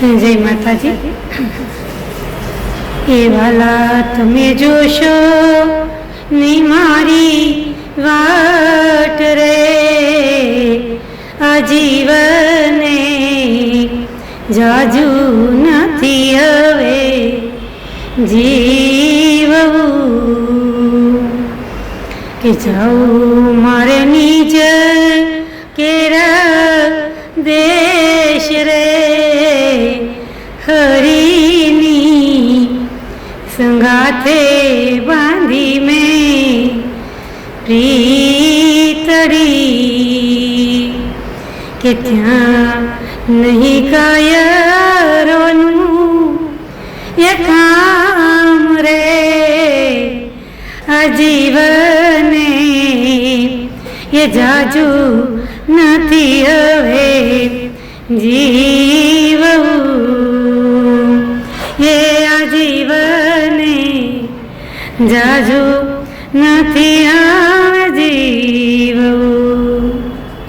જય માતાજી। એ વાલા તમે જોશો ની મારી વાટ રે, આજીવને જાજુ નથી હવે જીવવું, કે જાઉં મારે નિજ કેરા દેશ રે, હરીની સંગાથે બાંધી મેં પ્રીતડી, કે ત્યાં નહીં કાયરોનું એ કામ રે, આજીવને એ જાજુ નથી હવે જીવવું, એ આજીવને જાજુ નથી હવે જીવવું।